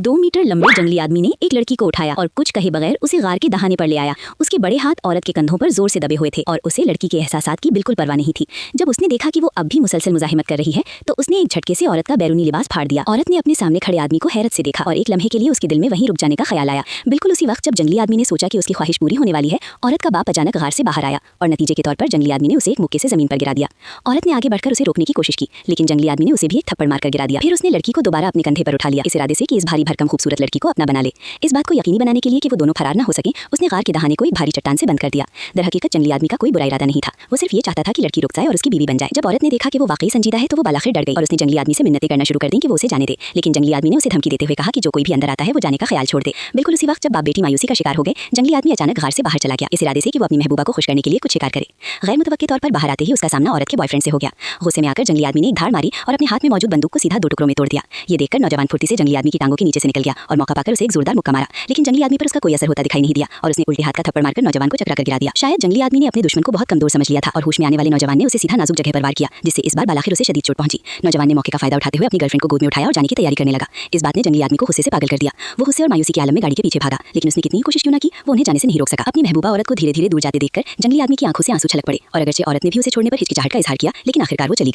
2 metre लंबे जंगली आदमी ने एक लड़की को उठाया और कुछ कहे बगैर उसे गार के दहाने पर ले आया। उसके बड़े हाथ औरत के कंधों पर जोर से दबे हुए थे और उसे लड़की के एहसासात की बिल्कुल परवाह नहीं थी। जब उसने देखा कि वो अब भी मुसलसल मुजाहिमत कर रही है तो उसने एक झटके से औरत का बैरूनी लिबास फाड़ दिया। औरत ने अपने सामने खड़े आदमी को हैरत से देखा और एक लम्हे के लिए उसके दिल में वहीं रुक जाने का ख्याल आया। बिल्कुल उसी वक्त जब जंगली आदमी ने सोचा कि उसकी ख्वाहिश पूरी होने वाली है, औरत का बाप अचानक गार से बाहर आया और नतीजे के तौर पर जंगली आदमी ने उसे एक मुक्के से जमीन पर गिरा दिया। औरत ने आगे बढ़कर उसे रोकने की कोशिश की, लेकिन जंगली आदमी ने उसे भी एक थप्पड़ मारकर गिरा दिया। फिर उसने लड़की को दोबारा अपने कंधे पर उठा लिया, इस इरादे से कि इस भारी भरकम खूबसूरत लड़की को अपना बना ले। इस बात को यकीनी बनाने के लिए कि वो दोनों फरार न हो सके, उसने गार के दहाने को एक भारी चट्टान से बंद कर दिया। दरहकीकत जंगली आदमी का कोई बुरा इरादा नहीं था, वो सिर्फ ये चाहता था कि लड़की रुक जाए और उसकी बीवी बन जाए। जब औरत ने देखा कि वो वाकई संजीदा है तो वो बालाखिर डर गई और उसने जंगली आदमी से मिन्नतें करना शुरू कर दी कि वो उसे जाने दे। लेकिन जंगली आदमी ने उसे धमकी देते हुए कहा कि जो कोई भी अंदर आता है वो जाने का ख्याल छोड़ दे। बिल्कुल उसी वक्त जब बाप बेटी मायूसी का शिकार हो गए, जंगली आदमी अचानक गार से बाहर चला गया, इस इरादे से कि वो अपनी महबूबा को खुश करने के लिए कुछ शिकार करे। गैर मुतवक्के तौर पर बाहर आते ही उसका सामना औरत के बॉयफ्रेंड से हो गया। गुस्से में आकर जंगली आदमी ने एक धाड़ मारी और अपने हाथ में मौजूद बंदूक को सीधा 2 टुकड़ों में तोड़ दिया। ये देखकर नौजवान फुर्ती से जंगली आदमी की टांगों के नीचे से निकल गया और मौका पाकर उसे एक जोरदार मुक्का मारा, लेकिन जंगली आदमी पर उसका कोई असर होता दिखाई नहीं दिया और उसने उल्टे हाथ का थप्पड़ मारकर नौजवान को चकरा कर गिरा दिया। शायद जंगली आदमी ने अपने दुश्मन को बहुत कमजोर समझ लिया था और होश में आने वाले नौजवान ने उसे सीधा नाजुक जगह पर वार किया, जिससे इस बार बालाखिर उसे शदीद चोट पहुंची। नौजवान ने मौके का फायदा उठाते हुए अपनी गर्लफ्रेंड को गोद में उठाया और जाने की तैयारी करने लगा। इस बात ने जंगली आदमी को गुस्से से पागल कर दिया। वो गुस्से और मायूसी के आलम में गाड़ी के पीछे भागा, लेकिन उसने कितनी कोशिश क्यों ना की, वो उन्हें जाने से नहीं रोक सका। अपनी महबूबा औरत को धीरे धीरे दूर जाते देखकर जंगली आदमी की आंखों से आंसू छलक पड़े और अगरचे औरत ने भी उसे छोड़ने पर हिचकिचाहट का इजहार किया, लेकिन आखिरकार वो चली गई।